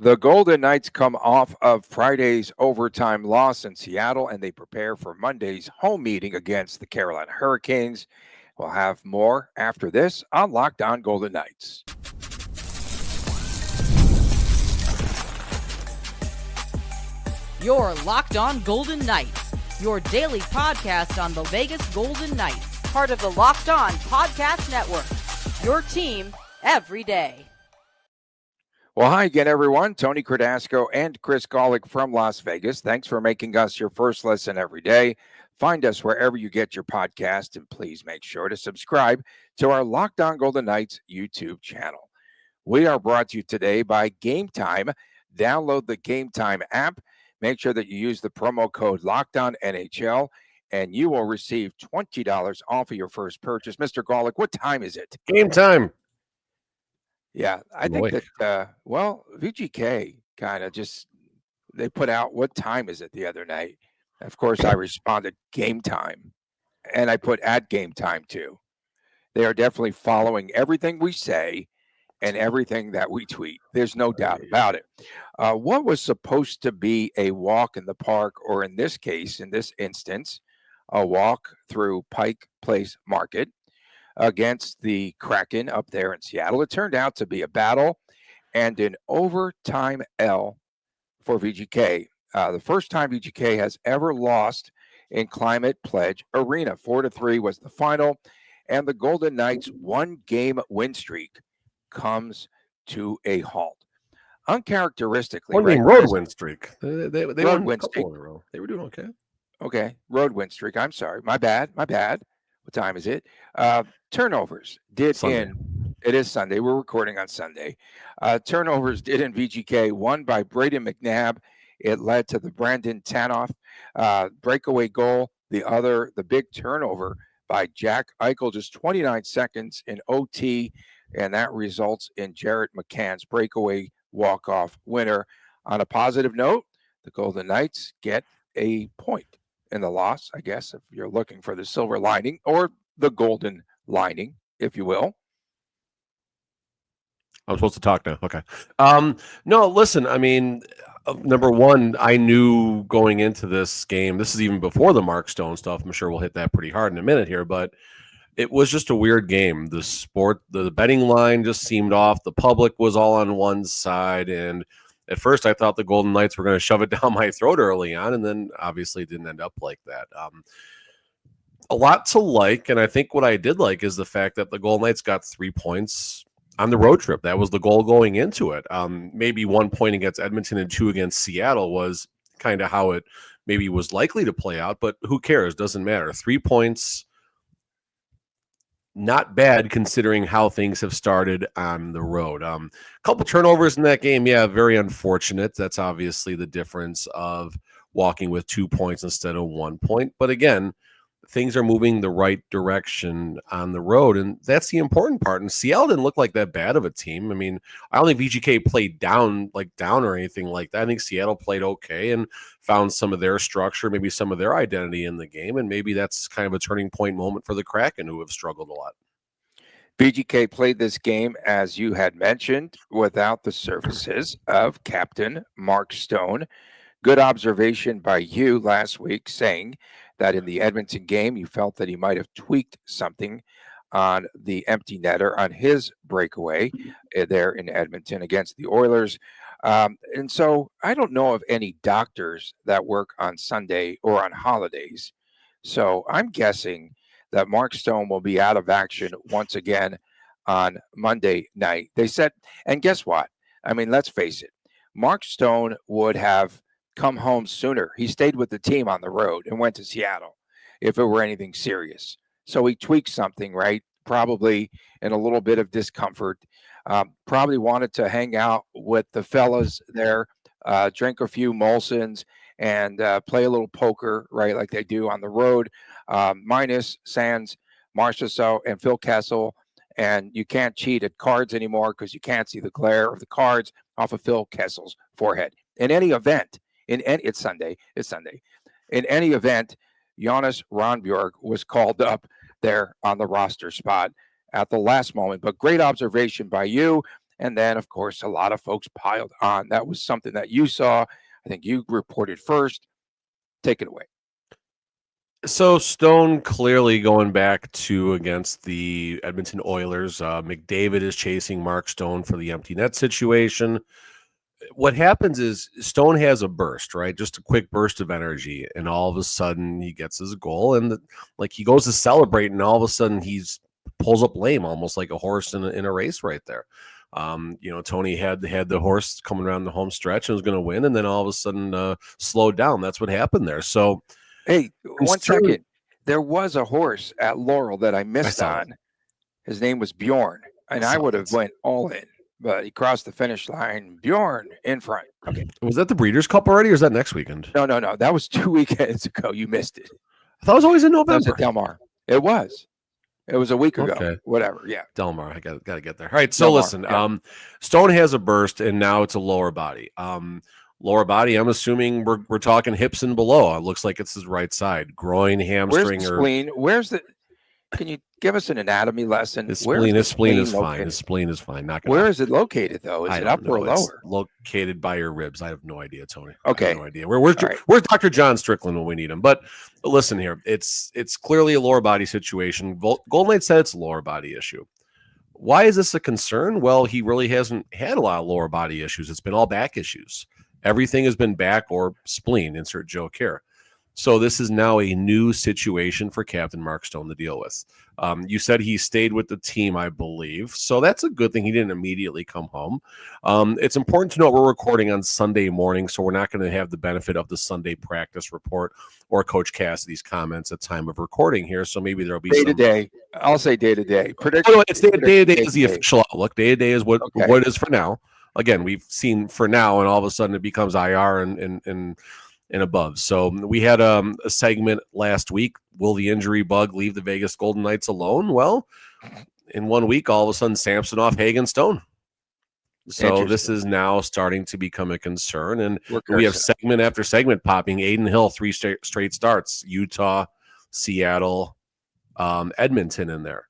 The Golden Knights come off of Friday's overtime loss in Seattle, and they prepare for Monday's home meeting against the Carolina Hurricanes. We'll have more after this on Locked On Golden Knights. You're Locked On Golden Knights, your daily podcast on the Vegas Golden Knights, part of the Locked On Podcast Network, your team every day. Well, hi again, everyone. Tony Cardasco and Chris Golick from Las Vegas. Thanks for making us your first listen every day. Find us wherever you get your podcast, and please make sure to subscribe to our Locked On Golden Knights YouTube channel. We are brought to you today by Gametime. Download the Gametime app. Make sure that you use the promo code LOCKEDONNHL, and you will receive $20 off of your first purchase. Mr. Golick, what time is it? Game time. Yeah, I think that, VGK kind of just, they put out, what time is it the other night? Of course, I responded, game time. And I put at game time, too. They are definitely following everything we say and everything that we tweet. There's no doubt about it. What was supposed to be a walk in the park, or in this case, in this instance, a walk through Pike Place Market against the Kraken up there in Seattle, it turned out to be a battle and an overtime L for VGK. The first time VGK has ever lost in Climate Pledge Arena. 4-3 was the final, and the Golden Knights' one-game win streak comes to a halt. Uncharacteristically, one-game road win streak. They won win a couple streak. in a row. They were doing okay. Okay, road win streak. I'm sorry. My bad. What time is it? Turnovers did Sunday. It is Sunday. We're recording on Sunday. Turnovers did in VGK. One by Braden McNabb. It led to the Brandon Tanoff breakaway goal. The big turnover by Jack Eichel, just 29 seconds in OT, and that results in Jarrett McCann's breakaway walk-off winner. On a positive note, the Golden Knights get a point in the loss, I guess, if you're looking for the silver lining, or the golden lining, if you will. I'm supposed to talk now. Okay. No, listen, I mean, number one, I knew going into this game, this is even before the Mark Stone stuff. I'm sure we'll hit that pretty hard in a minute here, but it was just a weird game. The betting line just seemed off. The public was all on one side, and at first, I thought the Golden Knights were going to shove it down my throat early on, and then obviously it didn't end up like that. A lot to like, and I think what I did like is the fact that the Golden Knights got 3 points on the road trip. That was the goal going into it. Maybe 1 point against Edmonton and 2 against Seattle was kind of how it maybe was likely to play out, but who cares? Doesn't matter. 3 points. Not bad considering how things have started on the road. Couple turnovers in that game. Yeah, very unfortunate. That's obviously the difference of walking with 2 points instead of 1 point. But again, things are moving the right direction on the road, and that's the important part. And Seattle didn't look like that bad of a team. I mean, I don't think VGK played down or anything like that. I think Seattle played okay and found some of their structure, maybe some of their identity in the game, and maybe that's kind of a turning point moment for the Kraken, who have struggled a lot. VGK played this game, as you had mentioned, without the services of Captain Mark Stone. Good observation by you last week, saying that in the Edmonton game, you felt that he might have tweaked something on the empty netter on his breakaway there in Edmonton against the Oilers. And so I don't know of any doctors that work on Sunday or on holidays. So I'm guessing that Mark Stone will be out of action once again on Monday night. They said, and guess what? I mean, let's face it. Mark Stone would have come home sooner. He stayed with the team on the road and went to Seattle if it were anything serious. So he tweaked something, right? Probably in a little bit of discomfort. Probably wanted to hang out with the fellas there, drink a few Molsons, and play a little poker, right, like they do on the road, minus Sands, Marchessault, and Phil Kessel. And you can't cheat at cards anymore because you can't see the glare of the cards off of Phil Kessel's forehead. In any event, it's Sunday. In any event, Jonas Ronbjorg was called up there on the roster spot at the last moment. But great observation by you. And then, of course, a lot of folks piled on. That was something that you saw. I think you reported first. Take it away. So Stone clearly going back to against the Edmonton Oilers. McDavid is chasing Mark Stone for the empty net situation. What happens is Stone has a burst, right? Just a quick burst of energy, and all of a sudden he gets his goal, and like he goes to celebrate, and all of a sudden he's pulls up lame, almost like a horse in a race right there. Tony had the horse coming around the home stretch and was going to win, and then all of a sudden slowed down. That's what happened there. So, hey, 1 second. There was a horse at Laurel that I missed on. His name was Bjorn, and I would have went all in, but he crossed the finish line. Bjorn in front. Okay. Was that the Breeders' Cup already, or is that next weekend? No. That was 2 weekends ago. You missed it. I thought it was always in November. That was at Del Mar. It was. It was a week ago. Okay. Whatever. Yeah. Del Mar. I got to get there. All right. So listen, Stone has a burst, and now it's a lower body. Lower body, I'm assuming we're talking hips and below. It looks like it's his right side. Groin, hamstring, Where's the spleen? Where's the? Can you give us an anatomy lesson? His spleen is fine. His spleen is fine. Where is it located, though? Is it up or lower? It's located by your ribs. I have no idea, Tony. Okay. I have no idea. Where's Dr. John Strickland when we need him? But listen here, it's clearly a lower body situation. Golden Knights said it's a lower body issue. Why is this a concern? Well, he really hasn't had a lot of lower body issues. It's been all back issues. Everything has been back or spleen, insert joke here. So this is now a new situation for Captain Mark Stone to deal with. You said he stayed with the team, I believe. So that's a good thing. He didn't immediately come home. It's important to note we're recording on Sunday morning, so we're not going to have the benefit of the Sunday practice report or Coach Cassidy's comments at time of recording here. So maybe there'll be day to day. I'll say day to day. It's day to day is the official outlook. Day to day is what it is for now. Again, we've seen for now, and all of a sudden it becomes IR and above. So we had a segment last week. Will the injury bug leave the Vegas Golden Knights alone? Well, in 1 week, all of a sudden, Samsonov, Hagen, Stone. So this is now starting to become a concern. And we have segment after segment popping. Adin Hill, 3 straight starts. Utah, Seattle, Edmonton in there.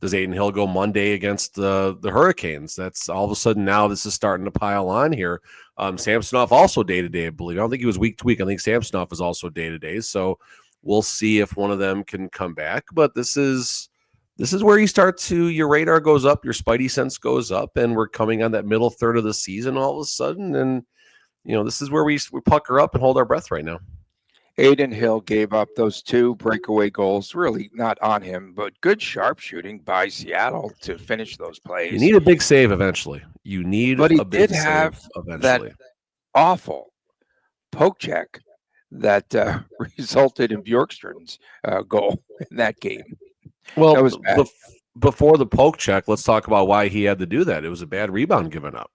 Does Adin Hill go Monday against the Hurricanes? That's all of a sudden now this is starting to pile on here. Samsonov also day-to-day, I believe. I don't think he was week-to-week. I think Samsonov is also day-to-day. So we'll see if one of them can come back. But this is where you start to, your radar goes up, your spidey sense goes up, and we're coming on that middle third of the season all of a sudden. And, this is where we pucker up and hold our breath right now. Adin Hill gave up those 2 breakaway goals, really not on him, but good sharpshooting by Seattle to finish those plays. You need a big save eventually. But he did have that awful poke check that resulted in Bjorkstrand's goal in that game. Well, that was bad. Before the poke check, let's talk about why he had to do that. It was a bad rebound given up.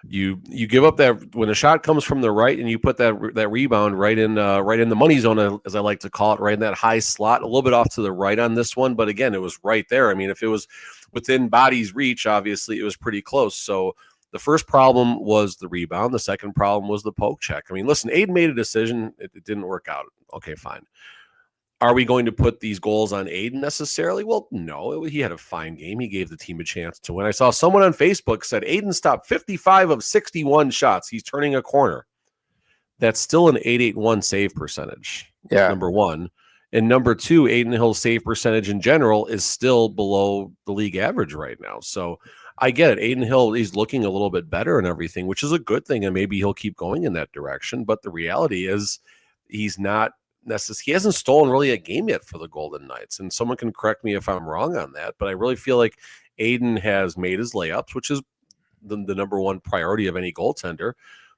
You give up that when the shot comes from the right and you put that rebound right in the money zone, as I like to call it, right in that high slot, a little bit off to the right on this one, but again, it was right there. I mean, if it was within body's reach, obviously it was pretty close. So the first problem was the rebound. The second problem was the poke check. I mean, listen, Adin made a decision. It didn't work out. Okay, fine. Are we going to put these goals on Adin necessarily? Well, no. He had a fine game. He gave the team a chance to win. I saw someone on Facebook said Adin stopped 55 of 61 shots. He's turning a corner. That's still an 881 save percentage. Yeah. Number one. And number two, Adin Hill's save percentage in general is still below the league average right now. So I get it. Adin Hill, he's looking a little bit better and everything, which is a good thing. And maybe he'll keep going in that direction. But the reality is he's not he hasn't stolen really a game yet for the Golden Knights, and someone can correct me if I'm wrong on that, but I really feel like Adin has made his layups, which is the number one priority of any goaltender.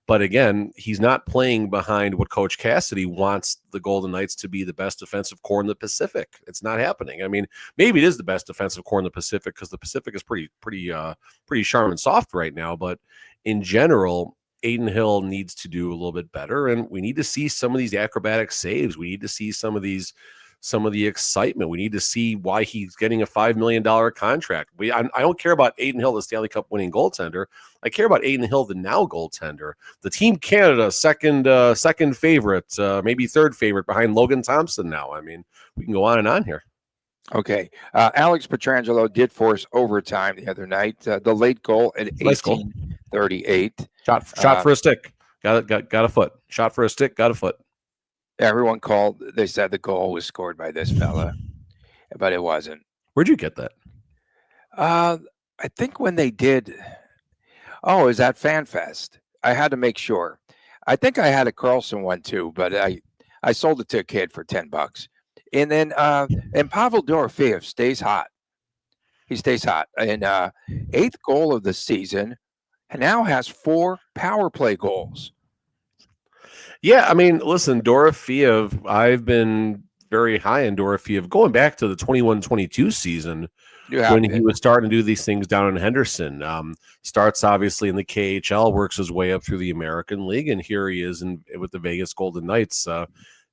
But again, he's not playing behind what Coach Cassidy wants the Golden Knights to be, the best defensive core in the Pacific. It's not happening. I mean, maybe it is the best defensive core in the Pacific because the Pacific is pretty sharp and soft right now. But in general, Adin Hill needs to do a little bit better, and we need to see some of these acrobatic saves. We need to see some of the excitement. We need to see why he's getting a $5 million contract. I don't care about Adin Hill, the Stanley Cup winning goaltender. I care about Adin Hill, the now goaltender, the Team Canada second favorite, maybe third favorite behind Logan Thompson. Now, I mean, we can go on and on here. Okay. Alex Petrangelo did force overtime the other night. The late goal at Nice goal. 18:38. Shot for a stick. Got a foot. Shot for a stick. Got a foot. Everyone called. They said the goal was scored by this fella, but it wasn't. Where'd you get that? I think when they did. Oh, is that FanFest? I had to make sure. I think I had a Carlson one too, but I sold it to a kid for $10. And then and Pavel Dorofeyev stays hot. He stays hot. And eighth goal of the season, and now has 4 power play goals. Yeah, I mean, listen, Dorofeyev, I've been very high in Dorofeyev going back to the 21-22 season when he was starting to do these things down in Henderson. Starts obviously in the KHL, works his way up through the American League, and here he is with the Vegas Golden Knights,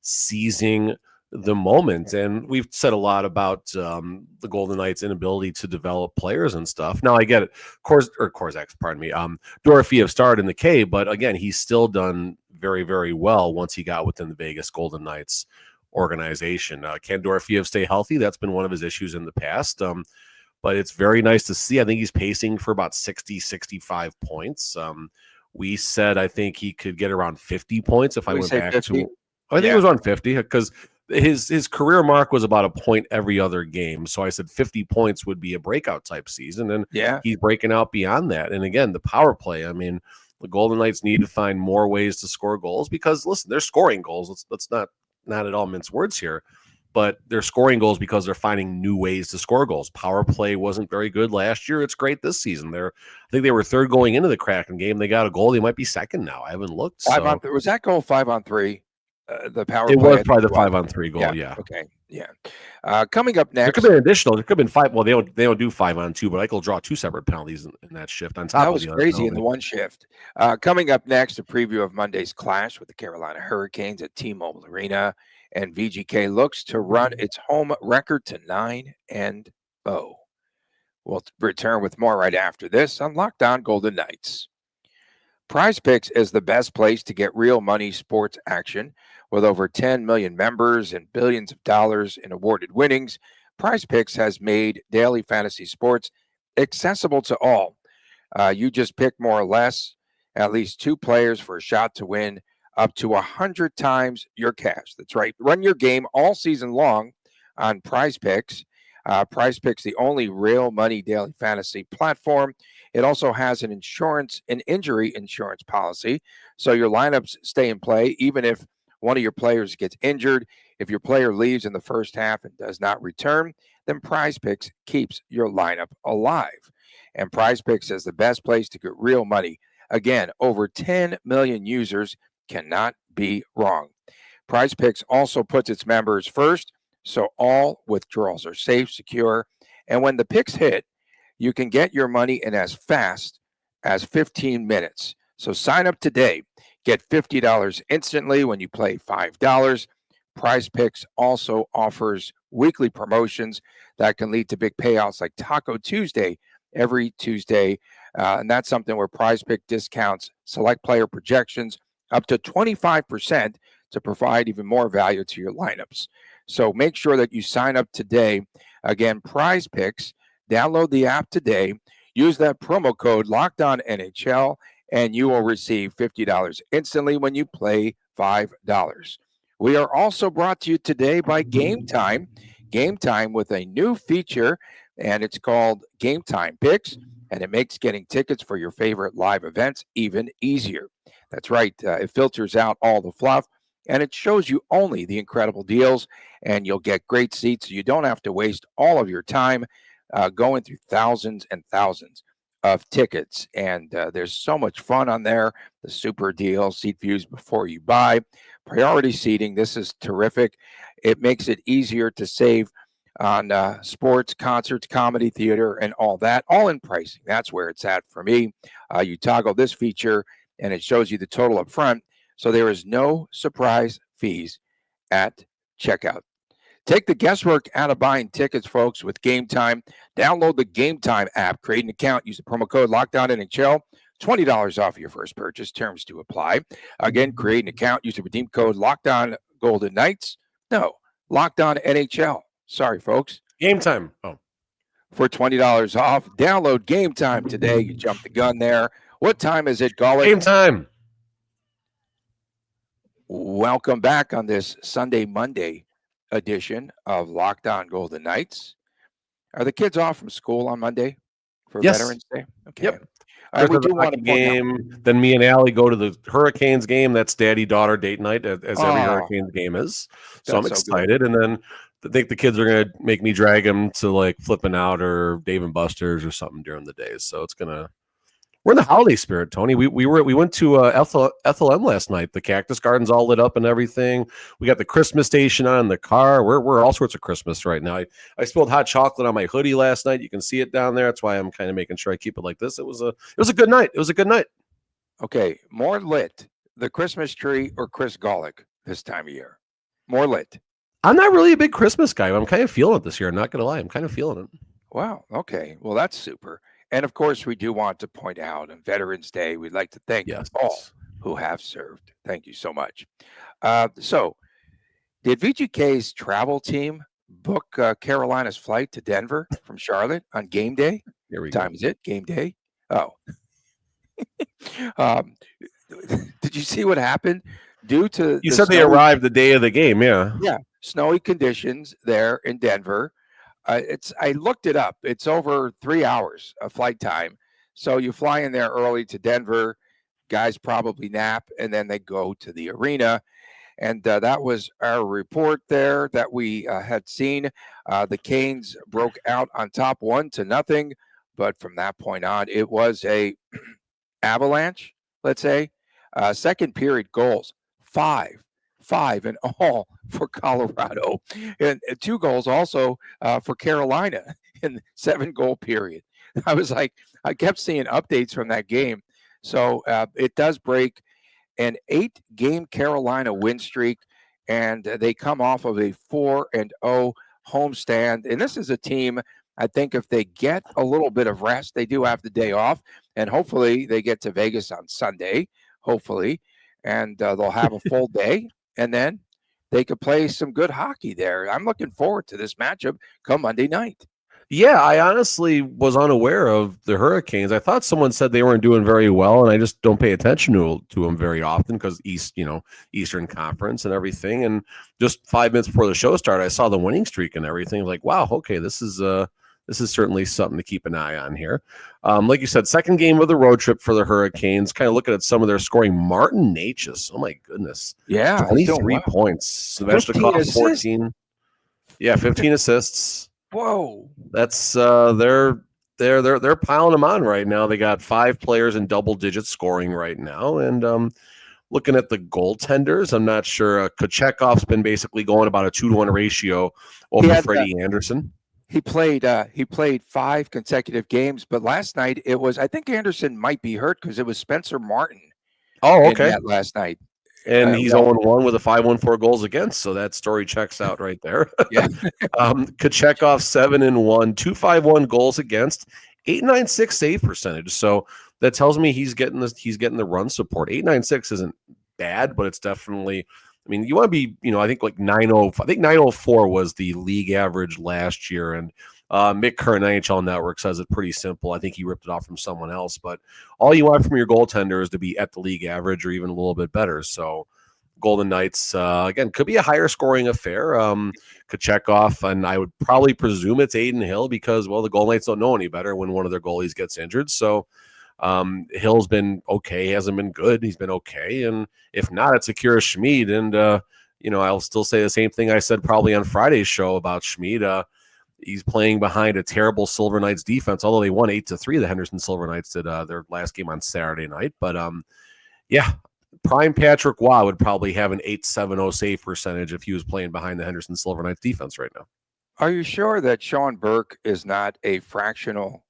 seizing the moment. And we've said a lot about the Golden Knights' inability to develop players and stuff. Now I get it. Korzak's, pardon me. Dorofeyev started in the K, but again, he's still done very, very well once he got within the Vegas Golden Knights organization. Can Dorofeyev stay healthy? That's been one of his issues in the past. But it's very nice to see. I think he's pacing for about 60, 65 points. We said I think he could get around 50 points if I went back 50? I think it was around 50 because his career mark was about a point every other game. So I said 50 points would be a breakout type season. And he's breaking out beyond that. And again, the power play, I mean, the Golden Knights need to find more ways to score goals because, listen, they're scoring goals. Let's not at all mince words here, but they're scoring goals because they're finding new ways to score goals. Power play wasn't very good last year. It's great this season. I think they were third going into the Kraken game. They got a goal. They might be second now. I haven't looked. Was that goal 5-on-3? The power play. It was probably the 5-on-3 goal. Yeah. Okay. Yeah. Coming up next, there could be an additional. There could have been 5. Well, they don't do 5-on-2, but I could draw 2 separate penalties in that shift on top. That was crazy in the one shift. Coming up next, a preview of Monday's clash with the Carolina Hurricanes at T-Mobile Arena, and VGK looks to run its home record to 9-0. We'll return with more right after this on Locked On Golden Knights. PrizePicks is the best place to get real money sports action. With over 10 million members and billions of dollars in awarded winnings, PrizePicks has made daily fantasy sports accessible to all. You just pick more or less, at least 2 players for a shot to win up to 100 times your cash. That's right. Run your game all season long on PrizePicks. PrizePicks, the only real money daily fantasy platform. It also has an injury insurance policy, so your lineups stay in play even if one of your players gets injured. If your player leaves in the first half and does not return, then PrizePicks keeps your lineup alive. And PrizePicks is the best place to get real money. Again, over 10 million users cannot be wrong. PrizePicks also puts its members first, so all withdrawals are safe, secure, and when the picks hit, you can get your money in as fast as 15 minutes. So sign up today. Get $50 instantly when you play $5. PrizePicks also offers weekly promotions that can lead to big payouts like Taco Tuesday every Tuesday. And that's something where PrizePicks discounts select player projections up to 25% to provide even more value to your lineups. So make sure that you sign up today. Again, PrizePicks, download the app today. Use that promo code LOCKEDONNHL, and you will receive $50 instantly when you play $5. We are also brought to you today by Gametime. Gametime with a new feature, and it's called Gametime Picks, and it makes getting tickets for your favorite live events even easier. That's right. It filters out all the fluff, and it shows you only the incredible deals, and you'll get great seats so you don't have to waste all of your time going through thousands and thousands of tickets. And there's so much fun on there. The super deal, seat views before you buy, priority seating. This is terrific. It makes it easier to save on sports, concerts, comedy, theater, and all that, all in pricing. That's where it's at for me. You toggle this feature, and it shows you the total up front, so there is no surprise fees at checkout. Take the guesswork out of buying tickets, folks, with Gametime. Download the Gametime app, create an account, use the promo code LOCKEDONNHL, $20 off your first purchase. Terms to apply. Again, create an account, use the redeem code LOCKEDON Golden Knights. No, LOCKEDON NHL. Sorry, folks. Game time. Oh, for $20 off. Download Game Time today. You jumped the gun there. What time is it, Golick? game time. Welcome back on this Monday edition of Locked On Golden Knights. Are the kids off from school on Monday for Yes. Veterans Day? Okay. Yep. We do want to game. Then me and Allie go to the Hurricanes game. That's daddy-daughter date night, as every Hurricanes game is. So I'm excited. And then I think the kids are going to make me drag them to like Flipping Out or Dave and Buster's or something during the days. So it's going to – we're in the holiday spirit, Tony. We went to Ethel M last night. The Cactus Garden's all lit up and everything. We got the Christmas station on in the car. We're all sorts of Christmas right now. I spilled hot chocolate on my hoodie last night. You can see it down there. That's why I'm kind of making sure I keep it like this. It was a good night. It was a good night. Okay, more lit, the Christmas tree or Chris Golick this time of year? More lit. I'm not really a big Christmas guy, but I'm kind of feeling it this year. I'm not going to lie. I'm kind of feeling it. Wow. Okay. Well, that's super. And of course, we do want to point out on Veterans Day, we'd like to thank all who have served. Thank you so much. So, did VGK's travel team book Carolina's flight to Denver from Charlotte on game day? Here we go. Time is it? Game day? Oh. Did you see what happened? Due to you said they arrived the day of the game, yeah. Yeah, snowy conditions there in Denver. I looked it up. It's over 3 hours of flight time. So you fly in there early to Denver. Guys probably nap, and then they go to the arena. And that was our report there that we had seen. The Canes broke out on top 1-0. But from that point on, it was a avalanche, let's say. Second period goals, five in all for Colorado, and 2 goals also for Carolina in the 7-goal period. I kept seeing updates from that game. So it does break an 8-game Carolina win streak, and they come off of a 4-0 homestand. And this is a team, I think, if they get a little bit of rest, they do have the day off, and hopefully they get to Vegas on Sunday, hopefully, and they'll have a full day, and then they could play some good hockey there. I'm looking forward to this matchup come Monday night. Yeah, I honestly was unaware of the Hurricanes. I thought someone said they weren't doing very well, and I just don't pay attention to them very often because Eastern Conference and everything. And just 5 minutes before the show started, I saw the winning streak and everything. Like, wow, okay, this is certainly something to keep an eye on here. Like you said, second game of the road trip for the Hurricanes. Kind of looking at some of their scoring. Martin Necas, oh my goodness, yeah, 23 points. Svechnikov 14. Yeah, 15 assists. Whoa, that's they're piling them on right now. They got 5 players in double digits scoring right now, and looking at the goaltenders, I'm not sure. Kochekov's been basically going about a 2-to-1 ratio over Freddie Anderson. He played 5 consecutive games, but last night it was, I think Anderson might be hurt because it was Spencer Martin. Oh, okay. Last night. And he's 0-1 with a 5-1-4 goals against, so that story checks out right there. Yeah. Kochekov 7-1, 2.51 goals against, 8.96 save percentage. So that tells me he's getting the run support. 8.96 isn't bad, but it's definitely. I mean, you want to be, I think like 9.0. I think 9.04 was the league average last year, and Mick Curran, NHL Network, says it pretty simple. I think he ripped it off from someone else, but all you want from your goaltender is to be at the league average or even a little bit better. So Golden Knights, again, could be a higher scoring affair. Kochekov, and I would probably presume it's Aiden Hill because, well, the Golden Knights don't know any better when one of their goalies gets injured. So Hill's been okay. He hasn't been good. He's been okay. And if not, it's Akira Schmid. And, I'll still say the same thing I said probably on Friday's show about Schmid. He's playing behind a terrible Silver Knights defense, although they won 8-3. The Henderson Silver Knights did their last game on Saturday night. But, prime Patrick Waugh would probably have an 8.70 save percentage if he was playing behind the Henderson Silver Knights defense right now. Are you sure that Sean Burke is not a fractional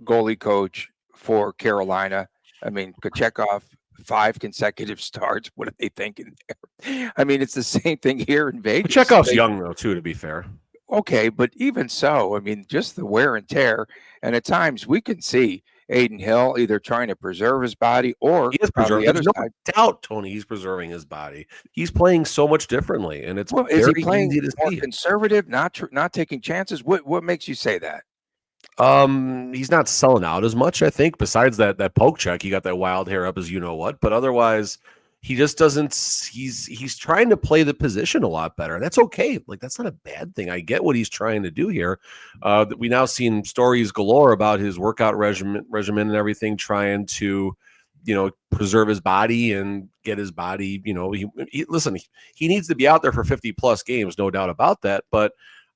goalie coach for Carolina? I mean, Kochekov, 5 consecutive starts. What are they thinking there? I mean, it's the same thing here in Vegas. Kochetkov's young, though, too, to be fair. Okay, but even so, I mean, just the wear and tear. And at times we can see Aiden Hill either trying to preserve his body or He is on the preserved. other There's no side. doubt, Tony, he's preserving his body. He's playing so much differently, and it's Well, is he very playing easy to more see. conservative, not taking chances? What makes you say that? He's not selling out as much, I think. Besides that poke check, he got that wild hair up as you know what. But otherwise, he just doesn't. He's trying to play the position a lot better. That's okay. Like that's not a bad thing. I get what he's trying to do here. We now seen stories galore about his workout regimen and everything, trying to, preserve his body and get his body. Listen, he needs to be out there for 50 plus games, no doubt about that. But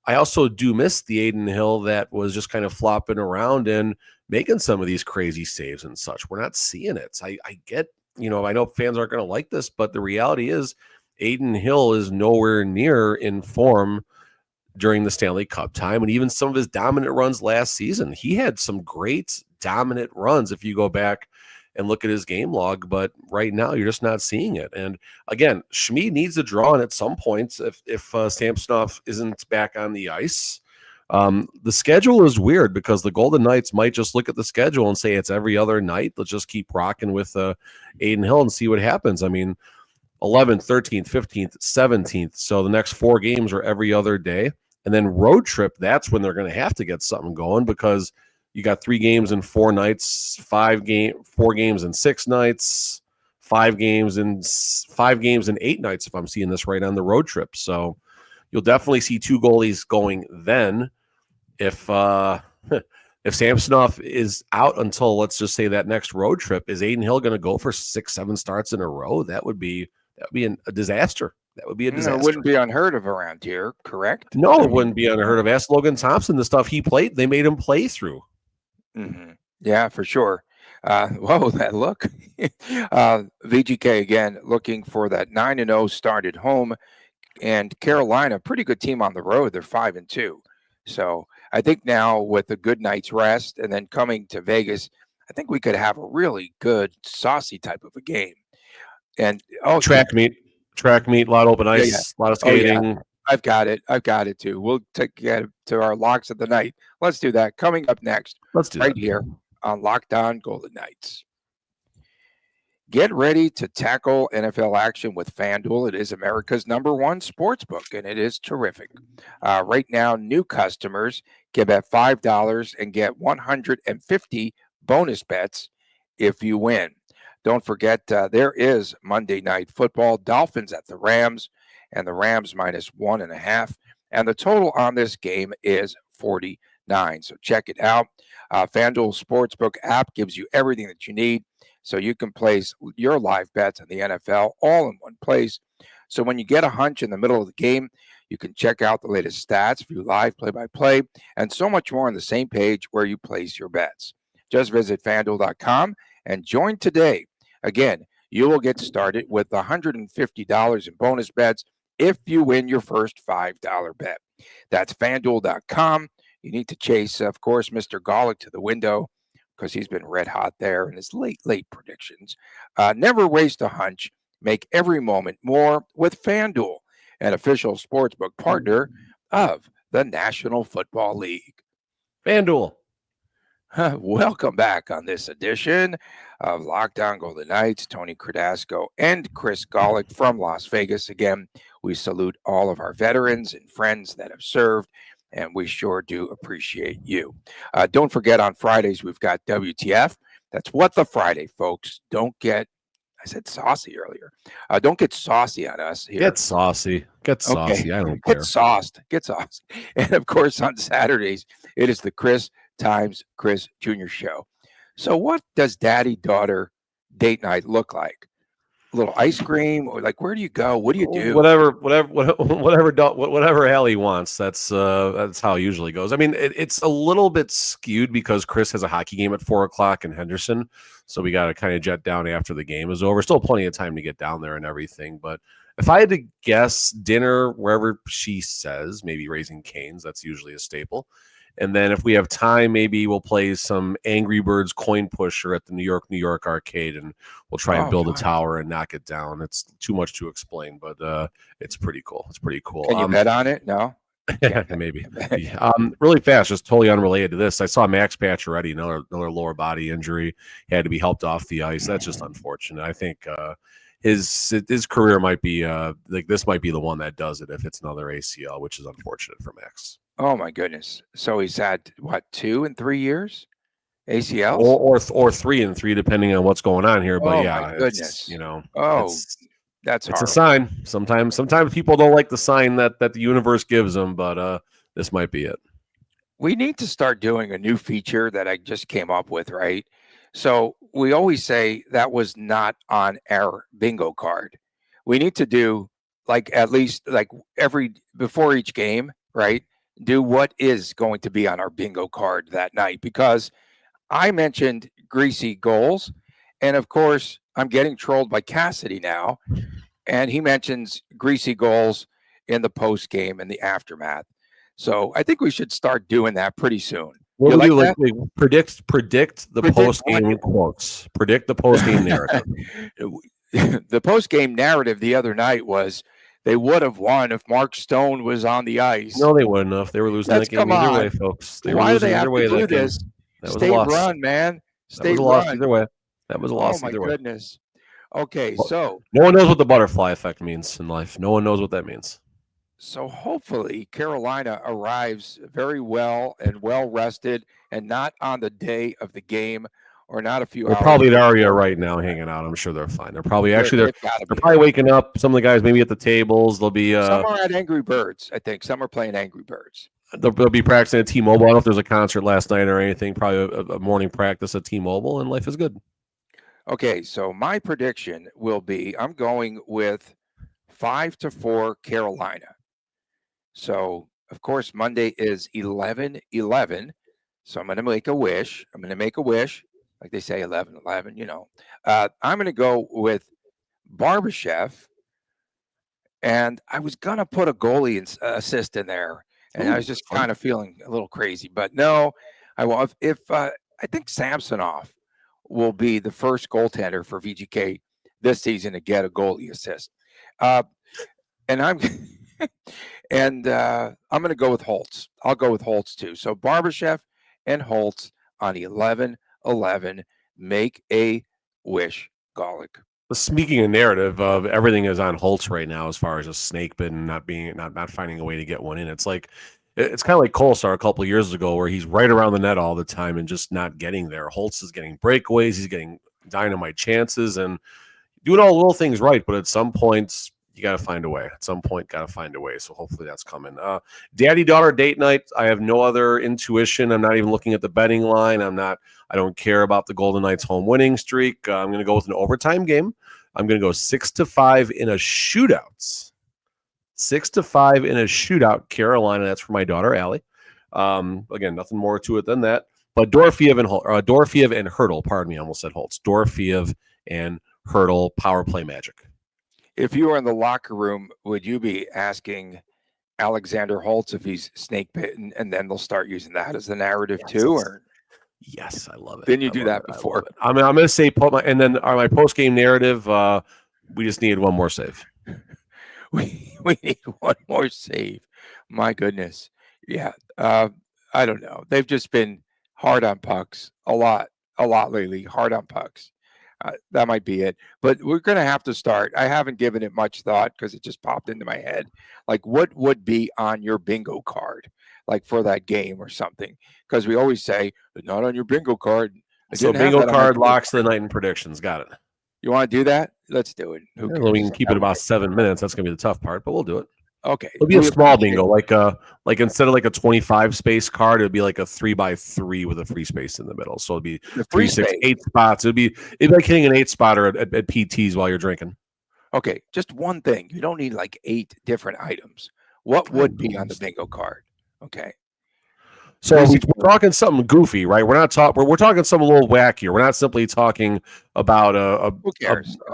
I also do miss the Aiden Hill that was just kind of flopping around and making some of these crazy saves and such. We're not seeing it. So I get, I know fans aren't going to like this, but the reality is Aiden Hill is nowhere near in form during the Stanley Cup time. And even some of his dominant runs last season, he had some great dominant runs if you go back and look at his game log, but right now you're just not seeing it. And again, Schmid needs to draw in at some points if Samsonov isn't back on the ice. The schedule is weird because the Golden Knights might just look at the schedule and say it's every other night. Let's just keep rocking with Aiden Hill and see what happens. I mean, 11th, 13th, 15th, 17th. So the next 4 games are every other day. And then road trip, that's when they're going to have to get something going because you got 3 games in 4 nights, 4 games in 6 nights, 5 games in 8 nights, if I'm seeing this right, on the road trip. So you'll definitely see 2 goalies going then. If Samsonov is out until, let's just say, that next road trip, is Aiden Hill going to go for 6-7 starts in a row? That would be a disaster. That would be a disaster. It wouldn't be unheard of around here, correct? No, it wouldn't be unheard of. Ask Logan Thompson the stuff he played. They made him play through. Mm-hmm. Yeah, for sure. Whoa, that look. VGK again looking for that 9-0 start at home, and Carolina, pretty good team on the road. They're 5-2. So I think now with a good night's rest and then coming to Vegas, I think we could have a really good saucy type of a game. And track meet, a lot of open ice, a lot of skating. Yeah. I've got it too. We'll get to our locks of the night. Let's do that. Coming up next, here on Locked On Golden Knights. Get ready to tackle NFL action with FanDuel. It is America's #1 sportsbook, and it is terrific. Right now, new customers can bet $5 and get 150 bonus bets if you win. Don't forget, there is Monday Night Football, Dolphins at the Rams, and the Rams -1.5. And the total on this game is 49. So check it out. FanDuel Sportsbook app gives you everything that you need so you can place your live bets on the NFL all in one place. So when you get a hunch in the middle of the game, you can check out the latest stats, view live play-by-play, and so much more on the same page where you place your bets. Just visit FanDuel.com and join today. Again, you will get started with $150 in bonus bets if you win your first $5 bet. That's FanDuel.com. You need to chase, of course, Mr. Golick to the window because he's been red hot there in his late predictions. Never waste a hunch. Make every moment more with FanDuel, an official sportsbook partner of the National Football League. FanDuel. Welcome back on this edition of Locked On Golden Knights. Tony Cardasco and Chris Golick from Las Vegas. Again, we salute all of our veterans and friends that have served, and we sure do appreciate you. Don't forget, on Fridays, we've got WTF. That's What the Friday, folks. I said saucy earlier. Don't get saucy on us here. Get saucy. Okay. I don't care. Get sauced. And, of course, on Saturdays, it is the Chris times Chris Jr. show. So what does daddy-daughter date night look like? A little ice cream, or like, where do you go? What do you do? Whatever Allie wants. That's how it usually goes. I mean, it's a little bit skewed because Chris has a hockey game at 4:00 in Henderson, so we got to kind of jet down after the game is over. Still plenty of time to get down there and everything. But if I had to guess, dinner wherever she says, maybe Raising Cane's. That's usually a staple. And then if we have time, maybe we'll play some Angry Birds coin pusher at the New York arcade, and we'll try and build a tower and knock it down. It's too much to explain, but it's pretty cool. Can you bet on it? No? Maybe. Really fast, just totally unrelated to this. I saw Max Pacioretty, another lower body injury. He had to be helped off the ice. That's just unfortunate. I think his career might be like this might be the one that does it if it's another ACL, which is unfortunate for Max. Oh my goodness! So he's had what 2 and 3 years ACLs, or 3 and 3 depending on what's going on here. But oh yeah, my goodness! That's it's a horrible. sign. Sometimes people don't like the sign that the universe gives them, but this might be it. We need to start doing a new feature that I just came up with, right? So we always say that was not on our bingo card. We need to do like at least like before each game, right? Do what is going to be on our bingo card that night because I mentioned greasy goals. And of course, I'm getting trolled by Cassidy now. And he mentions greasy goals in the post game and the aftermath. So I think we should start doing that pretty soon. What you do like we do? Predict the post game quotes. Predict the post game narrative. The post game narrative the other night was they would have won if Mark Stone was on the ice. No, they wouldn't have. They were losing that game either way, folks. They were losing either way that game. That was State a loss. run, man. That was a loss either way. That was a loss either way. Oh my goodness. Okay, so no one knows what the butterfly effect means in life. No one knows what that means. So hopefully Carolina arrives very well and well rested and not on the day of the game or not a few hours. They're probably at Aria right now hanging out. I'm sure they're fine. They're probably they're probably waking up. Some of the guys maybe at the tables. They'll be some are at Angry Birds, I think. Some are playing Angry Birds. They'll be practicing at T-Mobile. I don't know if there's a concert last night or anything. Probably a morning practice at T-Mobile, and life is good. Okay, so my prediction will be I'm going with 5-4 Carolina. So, of course, Monday is 11-11. So I'm going to make a wish. Like they say, 11-11, you know. I'm going to go with Barbashev. And I was going to put a goalie assist in there. And I was just kind of feeling a little crazy. But no, I won't. I think Samsonov will be the first goaltender for VGK this season to get a goalie assist. And I'm going to go with Holtz. I'll go with Holtz too. So Barbashev and Holtz on 11-11. Make a wish, Golick. Speaking of narrative, everything is on Holtz right now as far as a snake bit and not finding a way to get one in. It's kind of like Kolesar a couple of years ago where he's right around the net all the time and just not getting there. Holtz is getting breakaways, he's getting dynamite chances and doing all the little things right, but at some points you got to find a way. At some point, got to find a way. So hopefully that's coming. Daddy-daughter date night. I have no other intuition. I'm not even looking at the betting line. I don't care about the Golden Knights home winning streak. I'm going to go with an overtime game. I'm going to go 6-5 in a shootout. 6-5 in a shootout, Carolina. That's for my daughter, Allie. Again, nothing more to it than that. But Dorofeev and Hurdle, pardon me, I almost said Holtz. Dorofeev and Hurdle, power play magic. If you were in the locker room, would you be asking Alexander Holtz if he's snake bitten, and then they'll start using that as the narrative too? Or yes, I love it. Didn't you do that before? I'm going to say my post game narrative. We just needed one more save. We need one more save. My goodness, yeah. I don't know. They've just been hard on pucks a lot lately. Hard on pucks. That might be it. But we're going to have to start. I haven't given it much thought because it just popped into my head. Like, what would be on your bingo card, like for that game or something? Because we always say, not on your bingo card. So bingo card locks of the night and predictions. Got it. You want to do that? Let's do it. We can keep it about 7 minutes. That's going to be the tough part, but we'll do it. Okay. It'll be a small bingo, like instead of like a 25 space card, it'd be like a 3x3 with a free space in the middle. So it'd be 3, 6, 8 spots. It'd be like hitting an 8 spotter at PTs while you're drinking. Okay, just one thing. You don't need like 8 different items. What would be on the bingo card? Okay. So we're talking something goofy, right? We're not talking. We're talking something a little wacky. We're not simply talking about a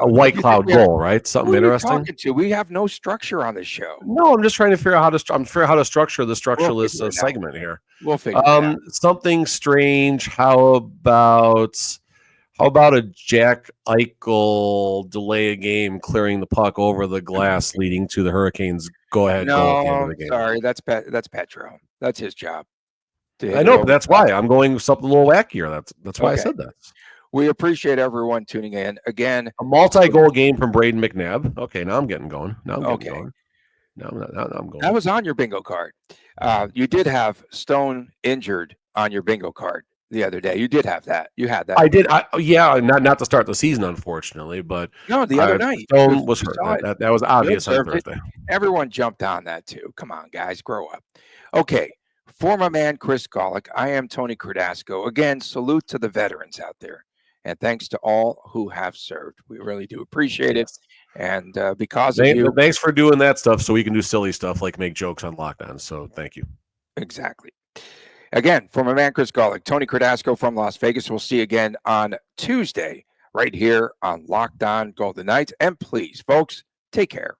white cloud goal, right? Something interesting. We have no structure on this show. No, I'm just trying to figure out how to structure the structureless segment here. We'll figure it out. Something strange. How about How about a Jack Eichel delay a game, clearing the puck over the glass, leading to the Hurricanes' go-ahead goal at the end of No, the game? sorry, that's Petro. That's his job to hit I it know, but over. that's why I'm going something a little wackier. That's why I Okay. said that. We appreciate everyone tuning in again. A multi-goal game from Braden McNabb. Okay, now I'm getting going. Now I'm getting Okay. going. Now I'm going. That was on your bingo card. You did have Stone injured on your bingo card the other day. You did have that. You had that. I did. Yeah, not to start the season, unfortunately, but No, the other night. Stone was We hurt. saw it. That was You obvious on observed it. Thursday. Everyone jumped on that too. Come on, guys, grow up. Okay. For my man, Chris Golick, I am Tony Cardasco. Again, salute to the veterans out there. And thanks to all who have served. We really do appreciate it. Yes. And because of you. Thanks for doing that stuff so we can do silly stuff like make jokes on lockdowns. So thank you. Exactly. Again, for my man, Chris Golick, Tony Cardasco from Las Vegas. We'll see you again on Tuesday right here on Locked On Golden Knights. And please, folks, take care.